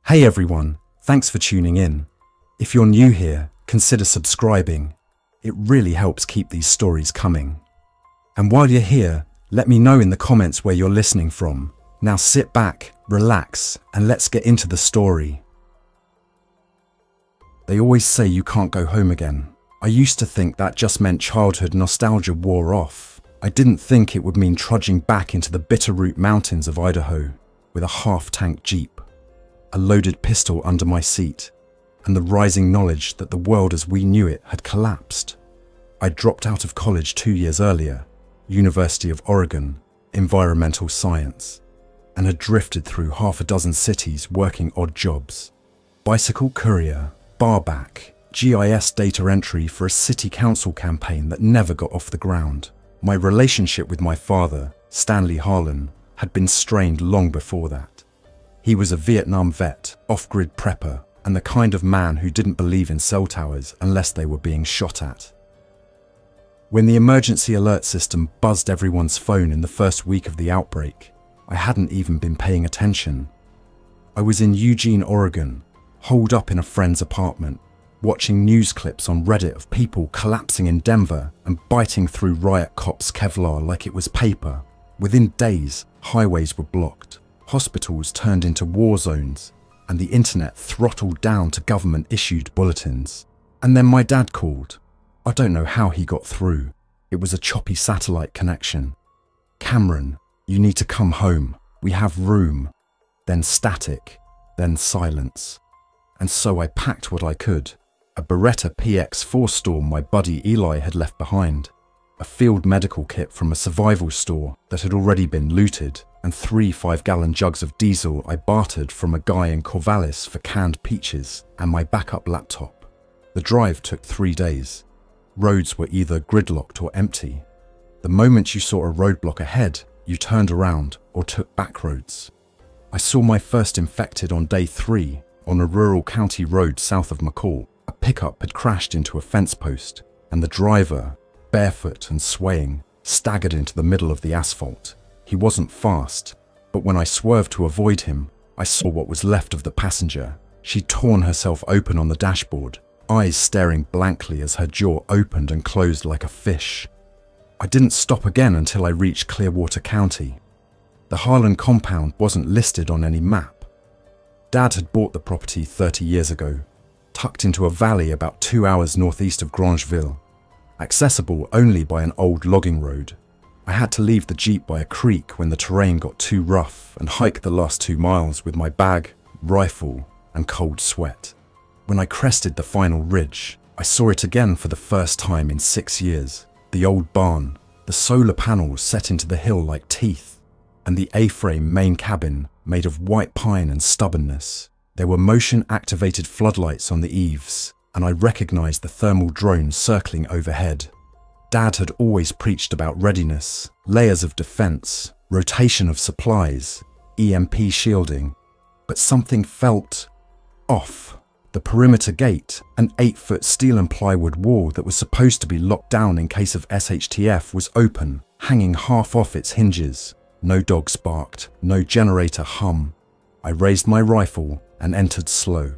Hey everyone, thanks for tuning in. If you're new here, consider subscribing. It really helps keep these stories coming. And while you're here, let me know in the comments where you're listening from. Now sit back, relax, and let's get into the story. They always say you can't go home again. I used to think that just meant childhood nostalgia wore off. I didn't think it would mean trudging back into the Bitterroot Mountains of Idaho with a half-tank Jeep, a loaded pistol under my seat, and the rising knowledge that the world as we knew it had collapsed. I dropped out of college 2 years earlier, University of Oregon, environmental science, and had drifted through half a dozen cities working odd jobs. Bicycle courier, barback, GIS data entry for a city council campaign that never got off the ground. My relationship with my father, Stanley Harlan, had been strained long before that. He was a Vietnam vet, off-grid prepper, and the kind of man who didn't believe in cell towers unless they were being shot at. When the emergency alert system buzzed everyone's phone in the first week of the outbreak, I hadn't even been paying attention. I was in Eugene, Oregon, holed up in a friend's apartment, watching news clips on Reddit of people collapsing in Denver and biting through riot cops' Kevlar like it was paper. Within days, highways were blocked, hospitals turned into war zones, and the internet throttled down to government-issued bulletins. And then my dad called. I don't know how he got through. It was a choppy satellite connection. "Cameron, you need to come home. We have room." Then static, then silence. And so I packed what I could. A Beretta PX4 Storm my buddy Eli had left behind, a field medical kit from a survival store that had already been looted, and 3 5-gallon jugs of diesel I bartered from a guy in Corvallis for canned peaches, and my backup laptop. The drive took 3 days. Roads were either gridlocked or empty. The moment you saw a roadblock ahead, you turned around or took back roads. I saw my first infected on day 3 on a rural county road south of McCall. A pickup had crashed into a fence post, and the driver, barefoot and swaying, staggered into the middle of the asphalt. He wasn't fast, but when I swerved to avoid him, I saw what was left of the passenger. She'd torn herself open on the dashboard, eyes staring blankly as her jaw opened and closed like a fish. I didn't stop again until I reached Clearwater County. The Harlan compound wasn't listed on any map. Dad had bought the property 30 years ago, tucked into a valley about 2 hours northeast of Grangeville, accessible only by an old logging road. I had to leave the Jeep by a creek when the terrain got too rough and hike the last 2 miles with my bag, rifle, and cold sweat. When I crested the final ridge, I saw it again for the first time in 6 years. The old barn, the solar panels set into the hill like teeth, and the A-frame main cabin made of white pine and stubbornness. There were motion-activated floodlights on the eaves, and I recognized the thermal drone circling overhead. Dad had always preached about readiness, layers of defense, rotation of supplies, EMP shielding, but something felt off. The perimeter gate, an 8-foot steel and plywood wall that was supposed to be locked down in case of SHTF, was open, hanging half off its hinges. No dogs barked, no generator hum. I raised my rifle and entered slow.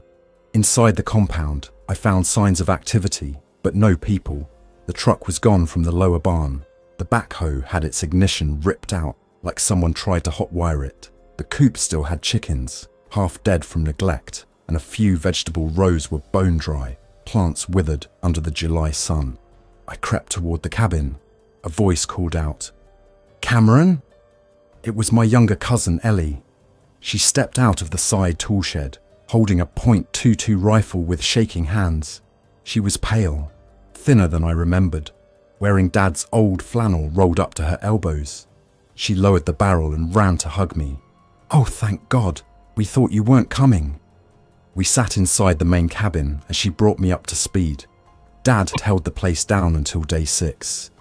Inside the compound, I found signs of activity, but no people. The truck was gone from the lower barn. The backhoe had its ignition ripped out, like someone tried to hotwire it. The coop still had chickens, half dead from neglect, and a few vegetable rows were bone dry, plants withered under the July sun. I crept toward the cabin. A voice called out, "Cameron?" It was my younger cousin, Ellie. She stepped out of the side tool shed, holding a .22 rifle with shaking hands. She was pale, thinner than I remembered, wearing Dad's old flannel rolled up to her elbows. She lowered the barrel and ran to hug me. "Oh, thank God. We thought you weren't coming." We sat inside the main cabin as she brought me up to speed. Dad had held the place down until day 6.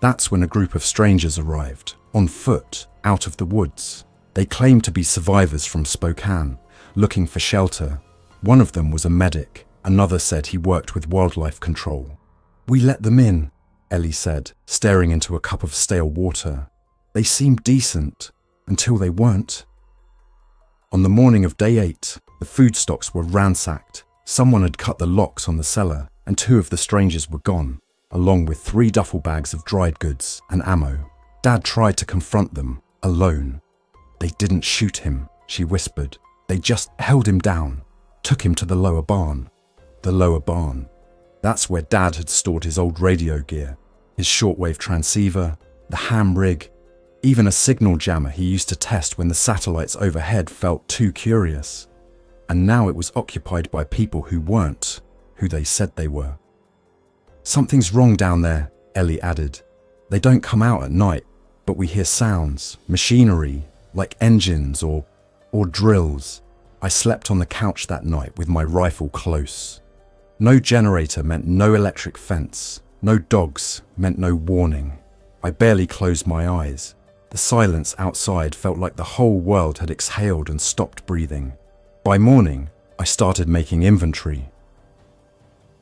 That's when a group of strangers arrived, on foot, out of the woods. They claimed to be survivors from Spokane, looking for shelter. One of them was a medic. Another said he worked with wildlife control. "We let them in," Ellie said, staring into a cup of stale water. "They seemed decent, until they weren't." On the morning of day 8, the food stocks were ransacked. Someone had cut the locks on the cellar, and 2 of the strangers were gone, along with 3 duffel bags of dried goods and ammo. Dad tried to confront them, alone. They didn't shoot him, she whispered. They just held him down, took him to the lower barn. The lower barn. That's where Dad had stored his old radio gear, his shortwave transceiver, the ham rig, even a signal jammer he used to test when the satellites overhead felt too curious. And now it was occupied by people who weren't who they said they were. Something's wrong down there, Ellie added. They don't come out at night, but we hear sounds, machinery, like engines or drills. I slept on the couch that night with my rifle close. No generator meant no electric fence. No dogs meant no warning. I barely closed my eyes. The silence outside felt like the whole world had exhaled and stopped breathing. By morning, I started making inventory.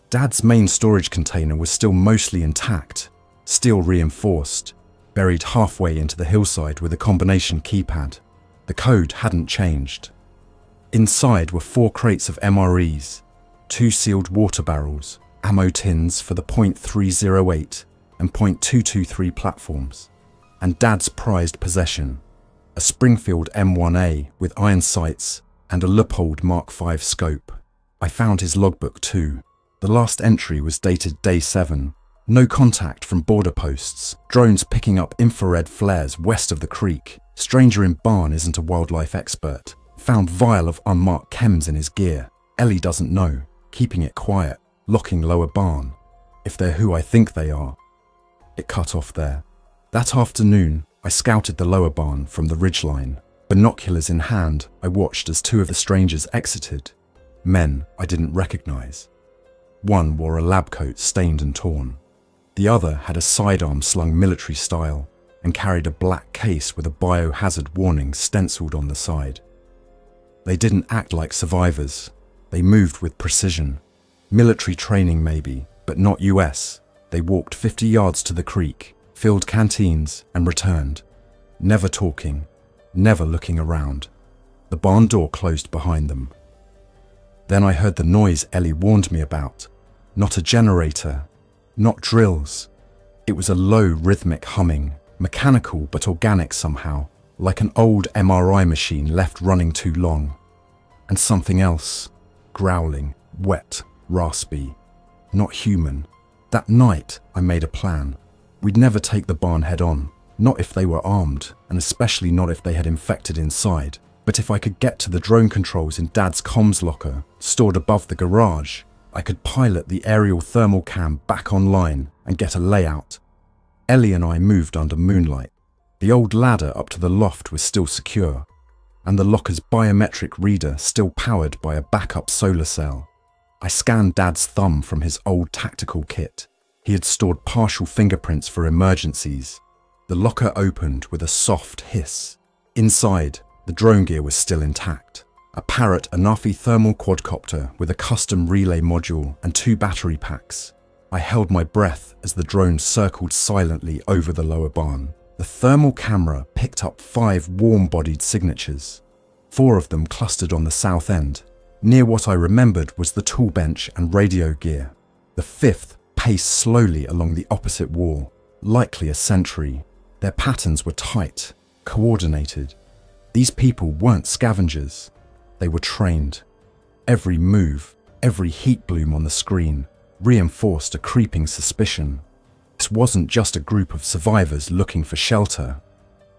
Dad's main storage container was still mostly intact, steel reinforced, buried halfway into the hillside with a combination keypad. The code hadn't changed. Inside were 4 crates of MREs, 2 sealed water barrels, ammo tins for the .308 and .223 platforms, and Dad's prized possession, a Springfield M1A with iron sights and a Leupold Mark V scope. I found his logbook too. The last entry was dated day 7. No contact from border posts, drones picking up infrared flares west of the creek. Stranger in barn isn't a wildlife expert. Found vial of unmarked chems in his gear. Ellie doesn't know, keeping it quiet, locking lower barn. If they're who I think they are. It cut off there. That afternoon, I scouted the lower barn from the ridgeline. Binoculars in hand, I watched as 2 of the strangers exited. Men I didn't recognize. One wore a lab coat stained and torn. The other had a sidearm slung military style and carried a black case with a biohazard warning stenciled on the side. They didn't act like survivors. They moved with precision. Military training maybe, but not US. They walked 50 yards to the creek, filled canteens and returned. Never talking, never looking around. The barn door closed behind them. Then I heard the noise Ellie warned me about. Not a generator, not drills. It was a low rhythmic humming, mechanical but organic somehow, like an old MRI machine left running too long. And something else, growling, wet, raspy, not human. That night I made a plan. We'd never take the barn head on, not if they were armed, and especially not if they had infected inside. But if I could get to the drone controls in Dad's comms locker, stored above the garage, I could pilot the aerial thermal cam back online and get a layout. Ellie and I moved under moonlight. The old ladder up to the loft was still secure, and the locker's biometric reader still powered by a backup solar cell. I scanned Dad's thumb from his old tactical kit. He had stored partial fingerprints for emergencies. The locker opened with a soft hiss. Inside, the drone gear was still intact. A Parrot Anafi thermal quadcopter with a custom relay module and 2 battery packs. I held my breath as the drone circled silently over the lower barn. The thermal camera picked up 5 warm-bodied signatures. 4 of them clustered on the south end. Near what I remembered was the tool bench and radio gear. The 5th paced slowly along the opposite wall, likely a sentry. Their patterns were tight, coordinated. These people weren't scavengers. They were trained. Every move, every heat bloom on the screen reinforced a creeping suspicion. This wasn't just a group of survivors looking for shelter.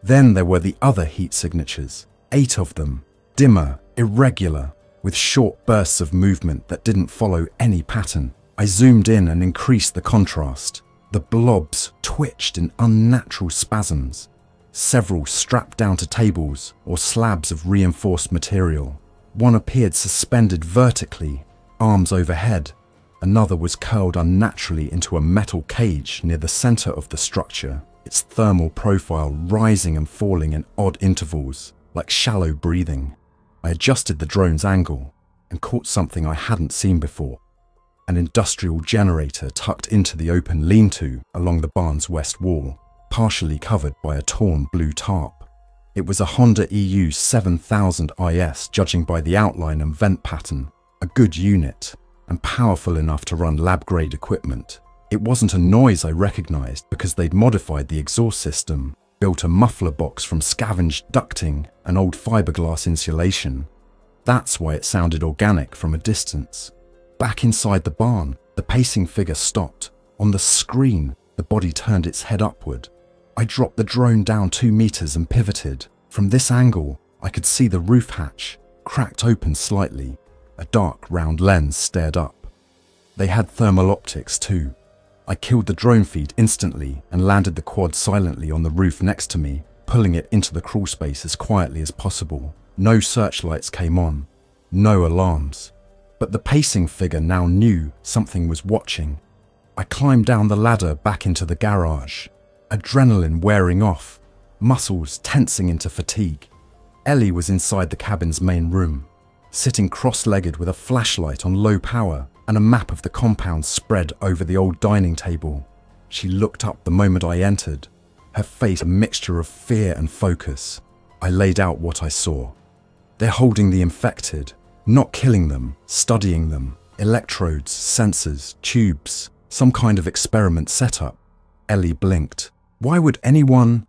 Then there were the other heat signatures, 8 of them, dimmer, irregular, with short bursts of movement that didn't follow any pattern. I zoomed in and increased the contrast. The blobs twitched in unnatural spasms. Several strapped down to tables or slabs of reinforced material. One appeared suspended vertically, arms overhead. Another was curled unnaturally into a metal cage near the center of the structure, its thermal profile rising and falling in odd intervals, like shallow breathing. I adjusted the drone's angle and caught something I hadn't seen before. An industrial generator tucked into the open lean-to along the barn's west wall, partially covered by a torn blue tarp. It was a Honda EU 7000 IS, judging by the outline and vent pattern. A good unit, and powerful enough to run lab-grade equipment. It wasn't a noise I recognized because they'd modified the exhaust system, built a muffler box from scavenged ducting and old fiberglass insulation. That's why it sounded organic from a distance. Back inside the barn, the pacing figure stopped. On the screen, the body turned its head upward. I dropped the drone down 2 meters and pivoted. From this angle, I could see the roof hatch, cracked open slightly. A dark, round lens stared up. They had thermal optics too. I killed the drone feed instantly and landed the quad silently on the roof next to me, pulling it into the crawl space as quietly as possible. No searchlights came on, no alarms. But the pacing figure now knew something was watching. I climbed down the ladder back into the garage, adrenaline wearing off, muscles tensing into fatigue. Ellie was inside the cabin's main room, sitting cross-legged with a flashlight on low power and a map of the compound spread over the old dining table. She looked up the moment I entered, her face a mixture of fear and focus. I laid out what I saw. They're holding the infected, not killing them, studying them. Electrodes, sensors, tubes, some kind of experiment setup. Ellie blinked. Why would anyone?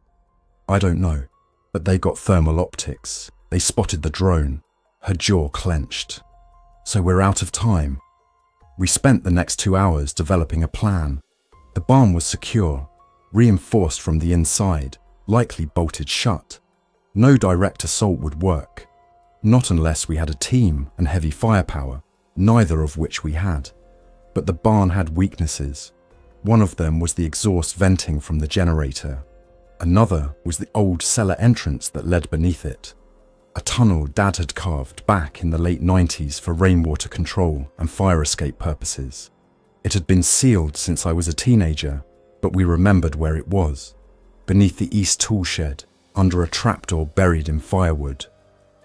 I don't know, but they got thermal optics. They spotted the drone. Her jaw clenched. So we're out of time. We spent the next 2 hours developing a plan. The barn was secure, reinforced from the inside, likely bolted shut. No direct assault would work. Not unless we had a team and heavy firepower, neither of which we had. But the barn had weaknesses. One of them was the exhaust venting from the generator. Another was the old cellar entrance that led beneath it. A tunnel Dad had carved back in the late 90s for rainwater control and fire escape purposes. It had been sealed since I was a teenager, but we remembered where it was. Beneath the east tool shed, under a trapdoor buried in firewood.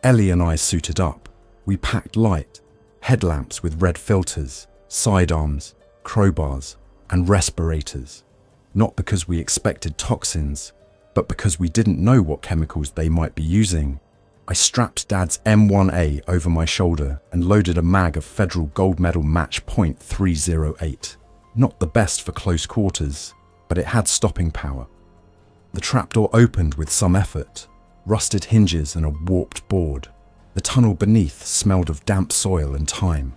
Ellie and I suited up. We packed light, headlamps with red filters, sidearms, crowbars, and respirators. Not because we expected toxins, but because we didn't know what chemicals they might be using. I strapped Dad's M1A over my shoulder and loaded a mag of Federal Gold Medal match .308. Not the best for close quarters, but it had stopping power. The trapdoor opened with some effort, rusted hinges and a warped board. The tunnel beneath smelled of damp soil and time.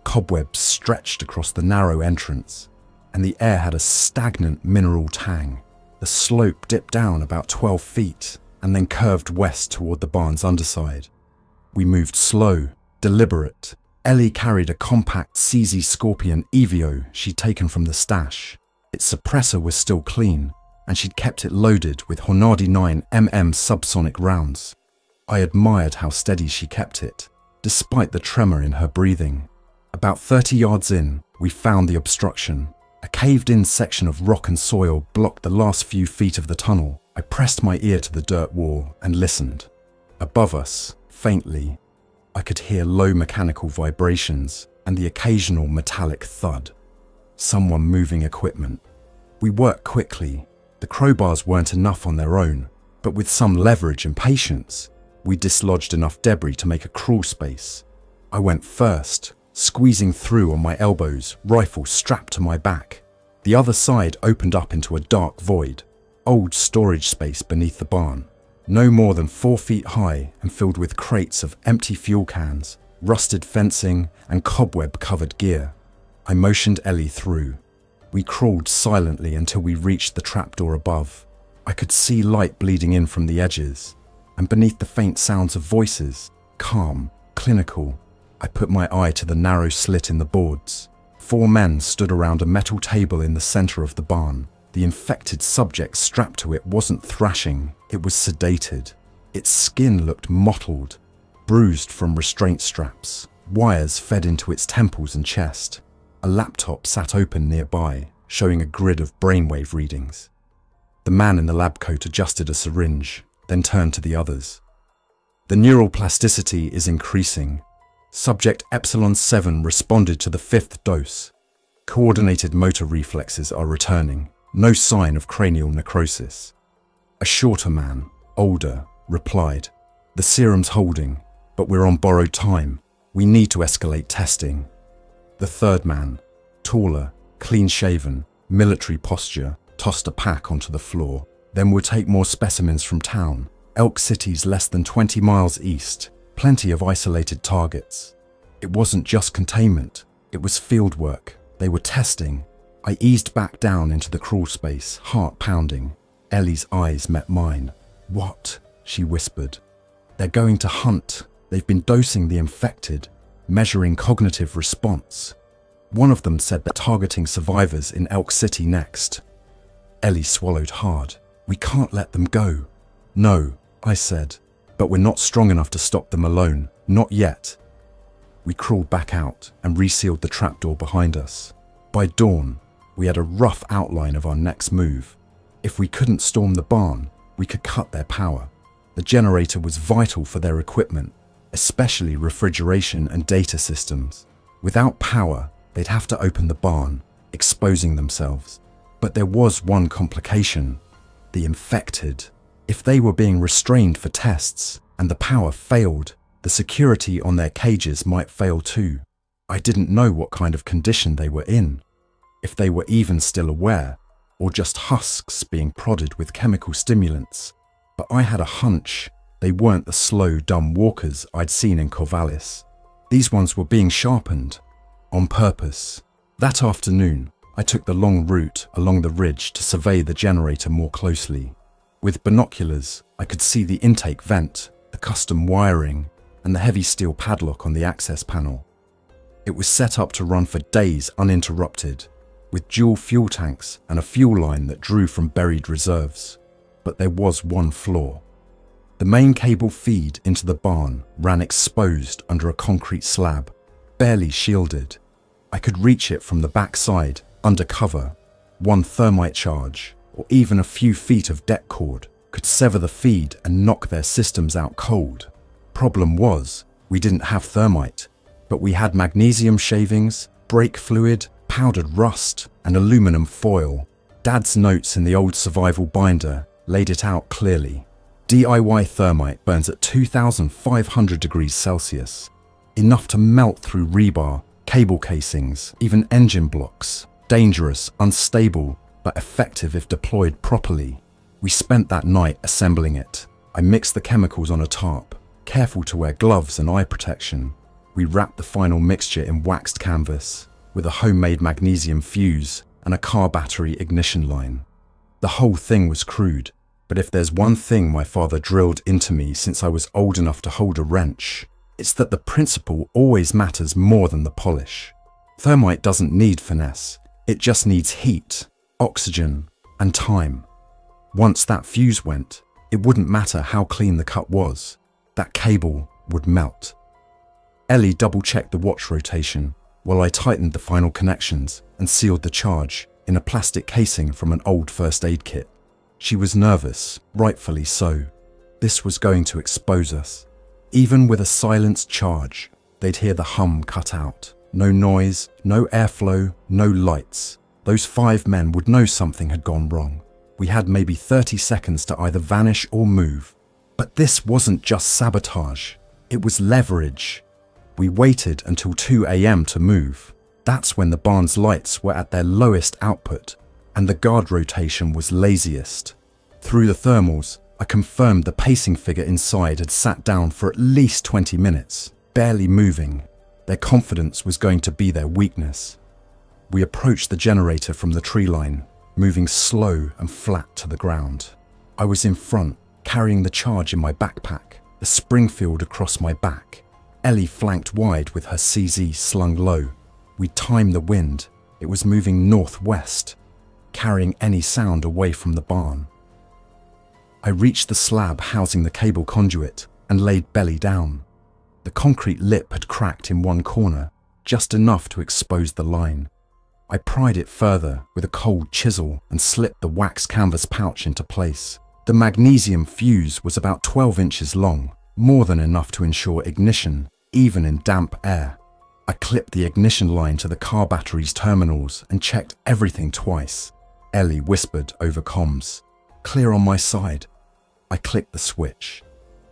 Cobwebs stretched across the narrow entrance, and the air had a stagnant mineral tang. The slope dipped down about 12 feet and then curved west toward the barn's underside. We moved slow, deliberate. Ellie carried a compact CZ Scorpion Evio she'd taken from the stash. Its suppressor was still clean, and she'd kept it loaded with Hornady 9mm subsonic rounds. I admired how steady she kept it, despite the tremor in her breathing. About 30 yards in, we found the obstruction. A caved-in section of rock and soil blocked the last few feet of the tunnel. I pressed my ear to the dirt wall and listened. Above us, faintly, I could hear low mechanical vibrations and the occasional metallic thud. Someone moving equipment. We worked quickly. The crowbars weren't enough on their own, but with some leverage and patience, we dislodged enough debris to make a crawl space. I went first, squeezing through on my elbows, rifle strapped to my back. The other side opened up into a dark void. Old storage space beneath the barn, no more than 4 feet high and filled with crates of empty fuel cans, rusted fencing, and cobweb-covered gear. I motioned Ellie through. We crawled silently until we reached the trapdoor above. I could see light bleeding in from the edges, and beneath the faint sounds of voices, calm, clinical, I put my eye to the narrow slit in the boards. 4 men stood around a metal table in the center of the barn. The infected subject strapped to it wasn't thrashing, it was sedated. Its skin looked mottled, bruised from restraint straps. Wires fed into its temples and chest. A laptop sat open nearby, showing a grid of brainwave readings. The man in the lab coat adjusted a syringe, then turned to the others. The neural plasticity is increasing. Subject Epsilon 7 responded to the 5th dose. Coordinated motor reflexes are returning. No sign of cranial necrosis. A shorter man, older, replied. The serum's holding, but we're on borrowed time. We need to escalate testing. The third man, taller, clean-shaven, military posture, tossed a pack onto the floor. Then we'll take more specimens from town. Elk City's less than 20 miles east. Plenty of isolated targets. It wasn't just containment. It was field work. They were testing. I eased back down into the crawl space, heart pounding. Ellie's eyes met mine. What? She whispered. They're going to hunt. They've been dosing the infected, measuring cognitive response. One of them said they're targeting survivors in Elk City next. Ellie swallowed hard. We can't let them go. No, I said, but we're not strong enough to stop them alone. Not yet. We crawled back out and resealed the trapdoor behind us. By dawn, we had a rough outline of our next move. If we couldn't storm the barn, we could cut their power. The generator was vital for their equipment, especially refrigeration and data systems. Without power, they'd have to open the barn, exposing themselves. But there was one complication. The infected. If they were being restrained for tests and the power failed, the security on their cages might fail too. I didn't know what kind of condition they were in, if they were even still aware, or just husks being prodded with chemical stimulants. But I had a hunch they weren't the slow, dumb walkers I'd seen in Corvallis. These ones were being sharpened, on purpose. That afternoon, I took the long route along the ridge to survey the generator more closely. With binoculars, I could see the intake vent, the custom wiring, and the heavy steel padlock on the access panel. It was set up to run for days uninterrupted, with dual fuel tanks and a fuel line that drew from buried reserves. But there was one flaw. The main cable feed into the barn ran exposed under a concrete slab, barely shielded. I could reach it from the backside, under cover. One thermite charge, or even a few feet of deck cord, could sever the feed and knock their systems out cold. Problem was, we didn't have thermite, but we had magnesium shavings, brake fluid, powdered rust, and aluminum foil. Dad's notes in the old survival binder laid it out clearly. DIY thermite burns at 2,500 degrees Celsius, enough to melt through rebar, cable casings, even engine blocks. Dangerous, unstable, but effective if deployed properly. We spent that night assembling it. I mixed the chemicals on a tarp, careful to wear gloves and eye protection. We wrapped the final mixture in waxed canvas, with a homemade magnesium fuse and a car battery ignition line. The whole thing was crude, but if there's one thing my father drilled into me since I was old enough to hold a wrench, it's that the principle always matters more than the polish. Thermite doesn't need finesse. It just needs heat, oxygen, and time. Once that fuse went, it wouldn't matter how clean the cut was. That cable would melt. Ellie double-checked the watch rotation while I tightened the final connections and sealed the charge in a plastic casing from an old first aid kit. She was nervous, rightfully so. This was going to expose us. Even with a silenced charge, they'd hear the hum cut out. No noise, no airflow, no lights. Those 5 men would know something had gone wrong. We had maybe 30 seconds to either vanish or move. But this wasn't just sabotage. It was leverage. We waited until 2 a.m. to move. That's when the barn's lights were at their lowest output, and the guard rotation was laziest. Through the thermals, I confirmed the pacing figure inside had sat down for at least 20 minutes, barely moving. Their confidence was going to be their weakness. We approached the generator from the tree line, moving slow and flat to the ground. I was in front, carrying the charge in my backpack, the Springfield across my back. Ellie flanked wide with her CZ slung low. We timed the wind. It was moving northwest, carrying any sound away from the barn. I reached the slab housing the cable conduit and laid belly down. The concrete lip had cracked in one corner, just enough to expose the line. I pried it further with a cold chisel and slipped the wax canvas pouch into place. The magnesium fuse was about 12 inches long, more than enough to ensure ignition, even in damp air. I clipped the ignition line to the car battery's terminals and checked everything twice. Ellie whispered over comms, "Clear on my side." I clicked the switch.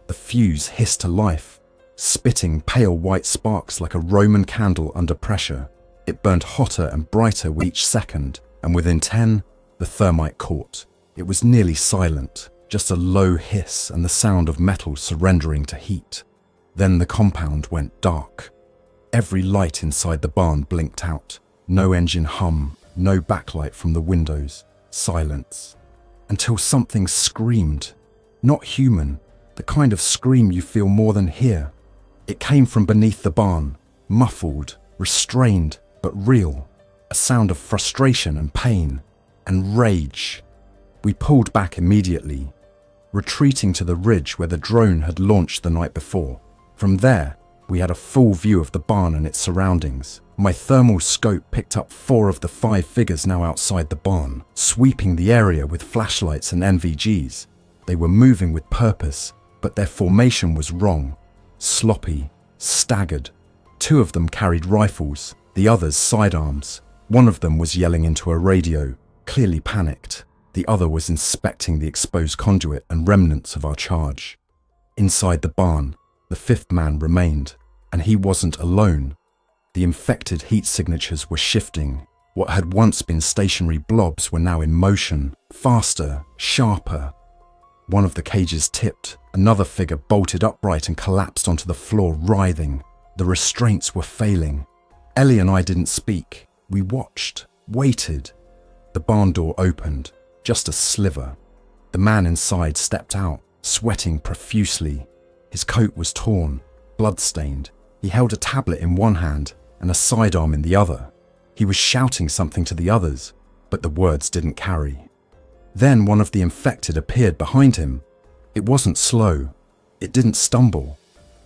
The fuse hissed to life, spitting pale white sparks like a Roman candle under pressure. It burned hotter and brighter with each second, and within 10, the thermite caught. It was nearly silent, just a low hiss and the sound of metal surrendering to heat. Then the compound went dark. Every light inside the barn blinked out. No engine hum, no backlight from the windows. Silence. Until something screamed. Not human, the kind of scream you feel more than hear. It came from beneath the barn, muffled, restrained, but real. A sound of frustration and pain, and rage. We pulled back immediately, retreating to the ridge where the drone had launched the night before. From there, we had a full view of the barn and its surroundings. My thermal scope picked up 4 of the 5 figures now outside the barn, sweeping the area with flashlights and NVGs. They were moving with purpose, but their formation was wrong. Sloppy, staggered. 2 of them carried rifles, the others sidearms. One of them was yelling into a radio, clearly panicked. The other was inspecting the exposed conduit and remnants of our charge. Inside the barn, the 5th man remained, and he wasn't alone. The infected heat signatures were shifting. What had once been stationary blobs were now in motion, faster, sharper. One of the cages tipped. Another figure bolted upright and collapsed onto the floor, writhing. The restraints were failing. Ellie and I didn't speak. We watched, waited. The barn door opened, just a sliver. The man inside stepped out, sweating profusely. His coat was torn, blood-stained. He held a tablet in one hand and a sidearm in the other. He was shouting something to the others, but the words didn't carry. Then one of the infected appeared behind him. It wasn't slow. It didn't stumble.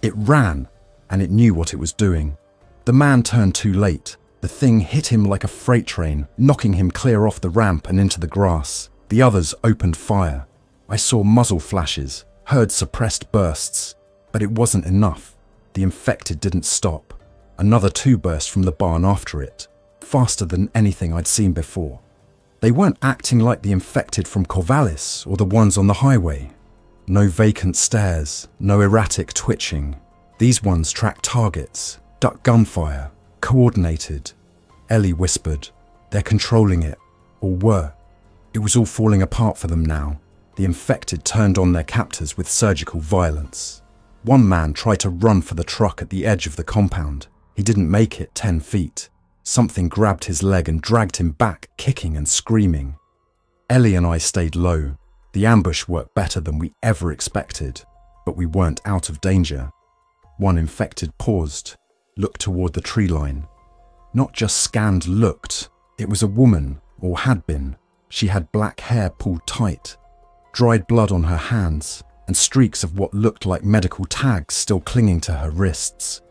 It ran, and it knew what it was doing. The man turned too late. The thing hit him like a freight train, knocking him clear off the ramp and into the grass. The others opened fire. I saw muzzle flashes, heard suppressed bursts, but it wasn't enough. The infected didn't stop. Another 2 burst from the barn after it, faster than anything I'd seen before. They weren't acting like the infected from Corvallis or the ones on the highway. No vacant stares, no erratic twitching. These ones tracked targets, ducked gunfire, coordinated. Ellie whispered, "They're controlling it," or were. It was all falling apart for them now. The infected turned on their captors with surgical violence. One man tried to run for the truck at the edge of the compound. He didn't make it 10 feet. Something grabbed his leg and dragged him back, kicking and screaming. Ellie and I stayed low. The ambush worked better than we ever expected, but we weren't out of danger. One infected paused, looked toward the tree line. Not just scanned, looked. It was a woman, or had been. She had black hair pulled tight, dried blood on her hands, and streaks of what looked like medical tags still clinging to her wrists.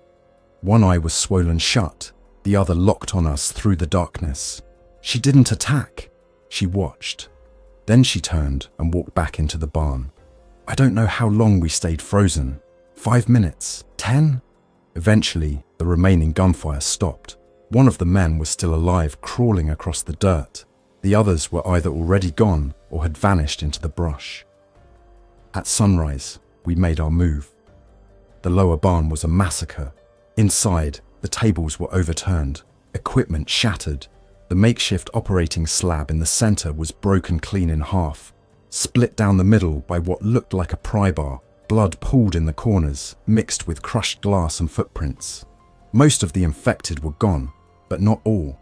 One eye was swollen shut, the other locked on us through the darkness. She didn't attack. She watched. Then she turned and walked back into the barn. I don't know how long we stayed frozen. 5 minutes? 10? Eventually, the remaining gunfire stopped. One of the men was still alive, crawling across the dirt. The others were either already gone or had vanished into the brush. At sunrise, we made our move. The lower barn was a massacre. Inside, the tables were overturned, equipment shattered. The makeshift operating slab in the center was broken clean in half, split down the middle by what looked like a pry bar. Blood pooled in the corners, mixed with crushed glass and footprints. Most of the infected were gone, but not all.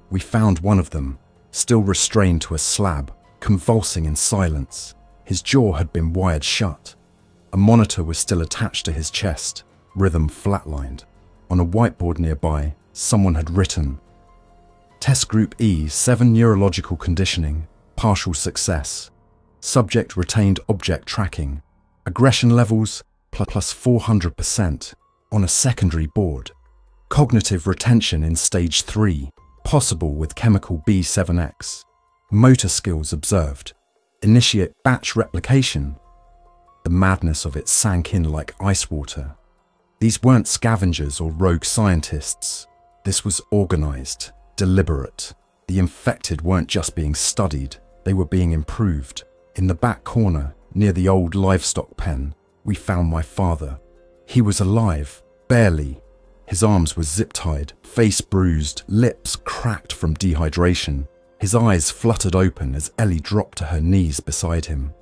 We found one of them, still restrained to a slab, convulsing in silence. His jaw had been wired shut. A monitor was still attached to his chest, rhythm flatlined. On a whiteboard nearby, someone had written, "Test Group E, 7 neurological conditioning, partial success. Subject retained object tracking. Aggression levels plus 400% on a secondary board. Cognitive retention in stage 3, possible with chemical B7X. Motor skills observed. Initiate batch replication." The madness of it sank in like ice water. These weren't scavengers or rogue scientists. This was organized, deliberate. The infected weren't just being studied, they were being improved. In the back corner, near the old livestock pen, We found my father. He was alive, barely. His arms were zip-tied, face bruised, lips cracked from dehydration. His eyes fluttered open as Ellie dropped to her knees beside him.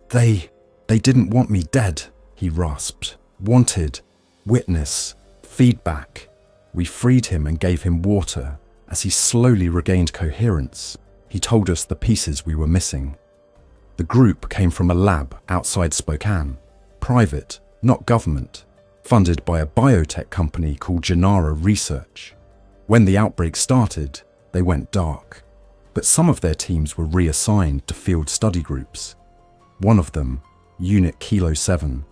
They didn't want me dead," he rasped. "Wanted witness, feedback." We freed him and gave him water. As he slowly regained coherence, he told us the pieces we were missing. The group came from a lab outside Spokane, private, not government, funded by a biotech company called Gennaro Research. When the outbreak started, they went dark, but some of their teams were reassigned to field study groups. One of them, Unit Kilo 7,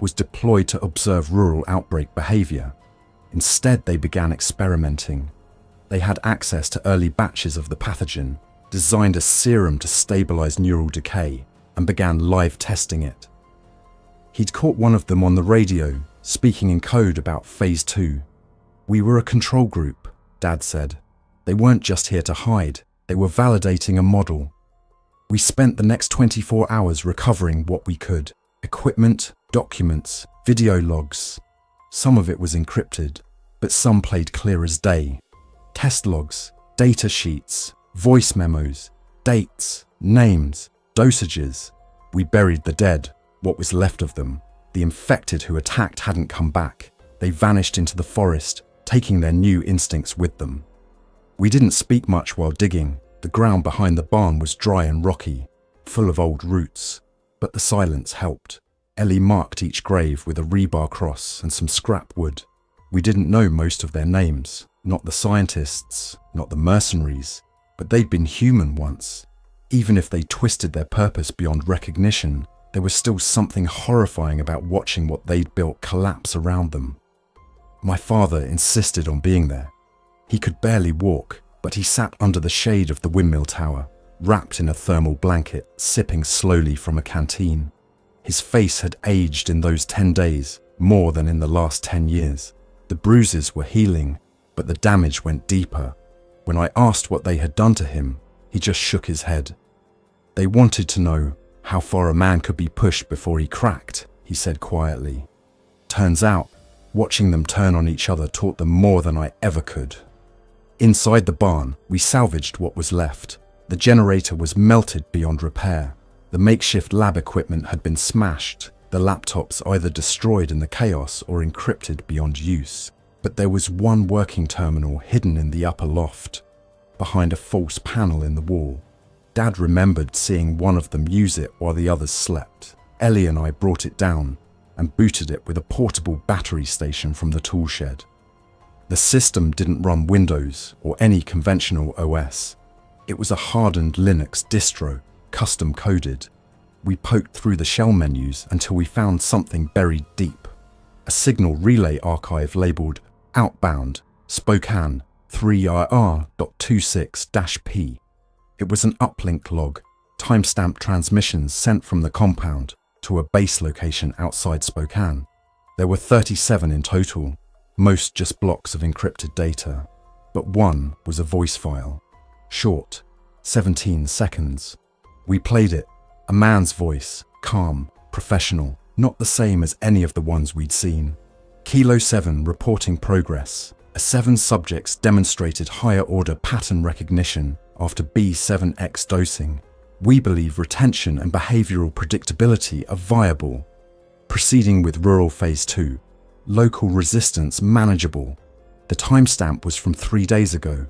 was deployed to observe rural outbreak behavior. Instead, they began experimenting. They had access to early batches of the pathogen, designed a serum to stabilize neural decay, and began live testing it. He'd caught one of them on the radio, speaking in code about Phase 2. "We were a control group," Dad said. "They weren't just here to hide, they were validating a model." We spent the next 24 hours recovering what we could: equipment, documents, video logs. Some of it was encrypted, but some played clear as day. Test logs, data sheets, voice memos, dates, names, dosages. We buried the dead, what was left of them. The infected who attacked hadn't come back. They vanished into the forest, taking their new instincts with them. We didn't speak much while digging. The ground behind the barn was dry and rocky, full of old roots, but the silence helped. Ellie marked each grave with a rebar cross and some scrap wood. We didn't know most of their names, not the scientists, not the mercenaries, but they'd been human once. Even if they twisted their purpose beyond recognition, there was still something horrifying about watching what they'd built collapse around them. My father insisted on being there. He could barely walk, but he sat under the shade of the windmill tower, wrapped in a thermal blanket, sipping slowly from a canteen. His face had aged in those 10 days, more than in the last 10 years. The bruises were healing, but the damage went deeper. When I asked what they had done to him, he just shook his head. "They wanted to know how far a man could be pushed before he cracked," he said quietly. "Turns out, watching them turn on each other taught them more than I ever could." Inside the barn, we salvaged what was left. The generator was melted beyond repair. The makeshift lab equipment had been smashed, the laptops either destroyed in the chaos or encrypted beyond use. But there was one working terminal hidden in the upper loft, behind a false panel in the wall. Dad remembered seeing one of them use it while the others slept. Ellie and I brought it down and booted it with a portable battery station from the tool shed. The system didn't run Windows or any conventional OS. It was a hardened Linux distro, custom coded. We poked through the shell menus until we found something buried deep. A signal relay archive labeled Outbound, Spokane 3IR.26-P. It was an uplink log, timestamped transmissions sent from the compound to a base location outside Spokane. There were 37 in total, most just blocks of encrypted data, but one was a voice file. Short, 17 seconds. We played it, a man's voice, calm, professional, not the same as any of the ones we'd seen. Kilo 7 reporting progress. 7 subjects demonstrated higher order pattern recognition after B7X dosing. We believe retention and behavioral predictability are viable. Proceeding with rural phase 2. Local resistance manageable. The timestamp was from 3 days ago.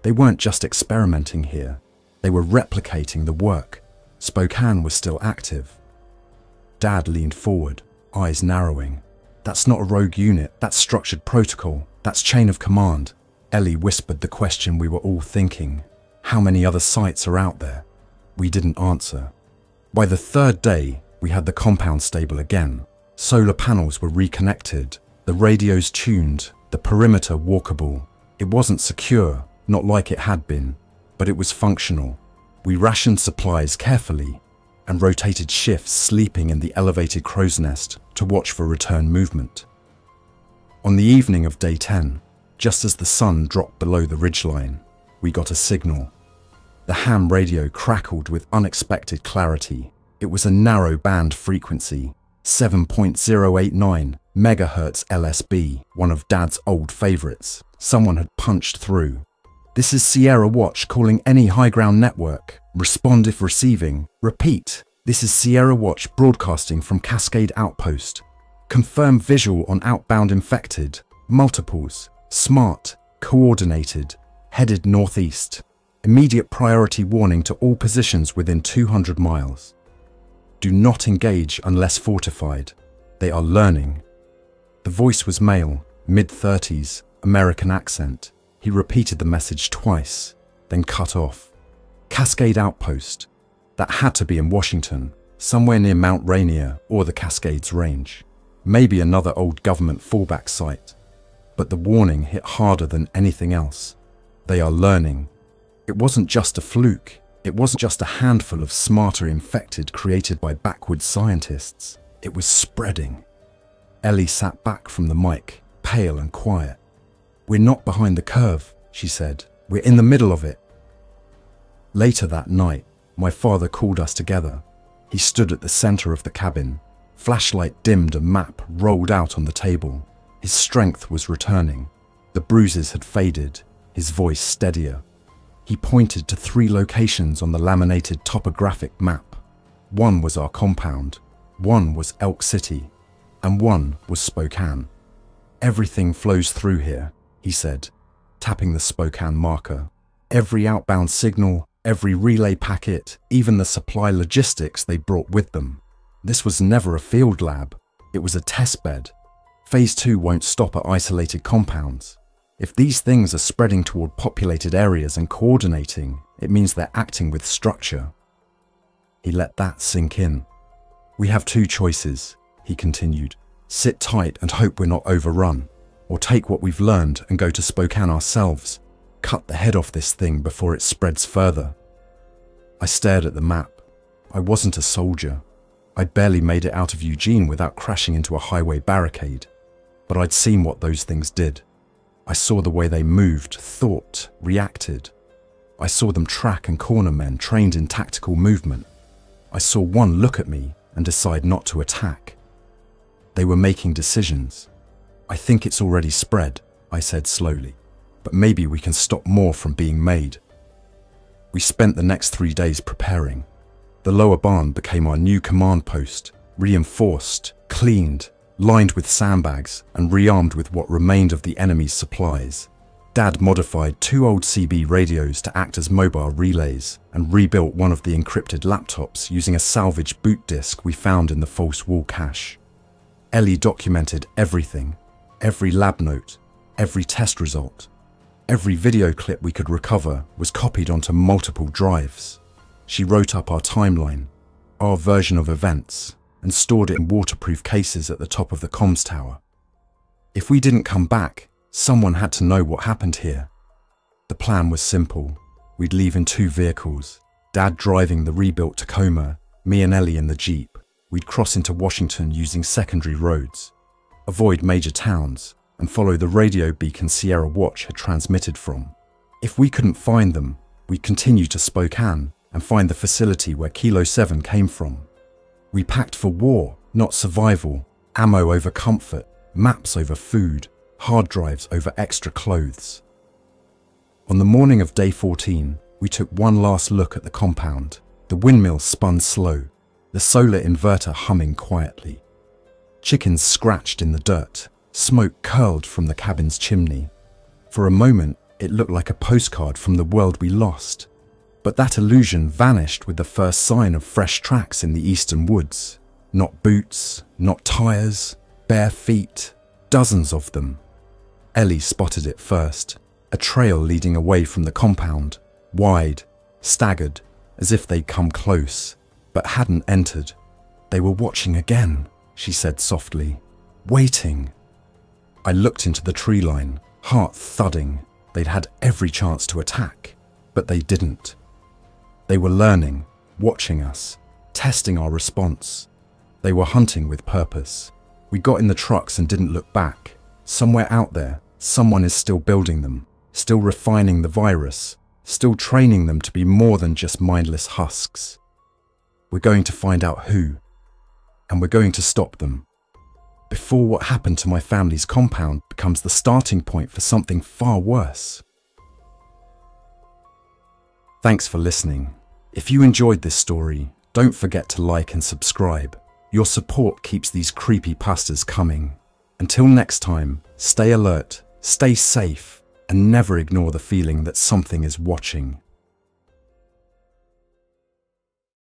They weren't just experimenting here. They were replicating the work. Spokane was still active. Dad leaned forward, eyes narrowing. "That's not a rogue unit, that's structured protocol, that's chain of command." Ellie whispered the question we were all thinking. How many other sites are out there? We didn't answer. By the 3rd day, we had the compound stable again. Solar panels were reconnected, the radios tuned, the perimeter walkable. It wasn't secure, not like it had been, but it was functional. We rationed supplies carefully and rotated shifts sleeping in the elevated crow's nest to watch for return movement. On the evening of day 10, just as the sun dropped below the ridgeline, we got a signal. The ham radio crackled with unexpected clarity. It was a narrow band frequency, 7.089 megahertz LSB, one of Dad's old favorites. Someone had punched through. This is Sierra Watch calling any high ground network. Respond if receiving. Repeat. This is Sierra Watch broadcasting from Cascade Outpost. Confirm visual on outbound infected. Multiples. Smart. Coordinated. Headed northeast. Immediate priority warning to all positions within 200 miles. Do not engage unless fortified. They are learning. The voice was male, mid-30s, American accent. He repeated the message twice, then cut off. Cascade Outpost. That had to be in Washington, somewhere near Mount Rainier or the Cascades Range. Maybe another old government fallback site. But the warning hit harder than anything else. They are learning. It wasn't just a fluke. It wasn't just a handful of smarter infected created by backwoods scientists. It was spreading. Ellie sat back from the mic, pale and quiet. We're not behind the curve, she said. We're in the middle of it. Later that night, my father called us together. He stood at the center of the cabin. Flashlight dimmed, a map rolled out on the table. His strength was returning. The bruises had faded, his voice steadier. He pointed to 3 locations on the laminated topographic map. One was our compound, one was Elk City, and one was Spokane. Everything flows through here, he said, tapping the Spokane marker. Every outbound signal, every relay packet, even the supply logistics they brought with them. This was never a field lab, it was a test bed. Phase 2 won't stop at isolated compounds. If these things are spreading toward populated areas and coordinating, it means they're acting with structure. He let that sink in. We have 2 choices, he continued. Sit tight and hope we're not overrun, or take what we've learned and go to Spokane ourselves. Cut the head off this thing before it spreads further. I stared at the map. I wasn't a soldier. I'd barely made it out of Eugene without crashing into a highway barricade. But I'd seen what those things did. I saw the way they moved, thought, reacted. I saw them track and corner men trained in tactical movement. I saw one look at me and decide not to attack. They were making decisions. I think it's already spread, I said slowly, but maybe we can stop more from being made. We spent the next 3 days preparing. The lower barn became our new command post, reinforced, cleaned, lined with sandbags and rearmed with what remained of the enemy's supplies. Dad modified 2 old CB radios to act as mobile relays and rebuilt one of the encrypted laptops using a salvage boot disk we found in the false wall cache. Ellie documented everything, every lab note, every test result. Every video clip we could recover was copied onto multiple drives. She wrote up our timeline, our version of events, and stored it in waterproof cases at the top of the comms tower. If we didn't come back, someone had to know what happened here. The plan was simple. We'd leave in 2 vehicles, Dad driving the rebuilt Tacoma, me and Ellie in the Jeep. We'd cross into Washington using secondary roads, avoid major towns, and follow the radio beacon Sierra Watch had transmitted from. If we couldn't find them, we'd continue to Spokane and find the facility where Kilo 7 came from. We packed for war, not survival, ammo over comfort, maps over food, hard drives over extra clothes. On the morning of day 14, we took one last look at the compound. The windmill spun slow, the solar inverter humming quietly. Chickens scratched in the dirt, smoke curled from the cabin's chimney. For a moment, it looked like a postcard from the world we lost. But that illusion vanished with the first sign of fresh tracks in the eastern woods. Not boots, not tires, bare feet, dozens of them. Ellie spotted it first, a trail leading away from the compound, wide, staggered, as if they'd come close, but hadn't entered. They were watching again, she said softly, waiting. I looked into the tree line, heart thudding. They'd had every chance to attack, but they didn't. They were learning, watching us, testing our response. They were hunting with purpose. We got in the trucks and didn't look back. Somewhere out there, someone is still building them, still refining the virus, still training them to be more than just mindless husks. We're going to find out who. and we're going to stop them before what happened to my family's compound becomes the starting point for something far worse. Thanks for listening. If you enjoyed this story, don't forget to like and subscribe. Your support keeps these creepypastas coming. Until next time, stay alert, stay safe, and never ignore the feeling that something is watching.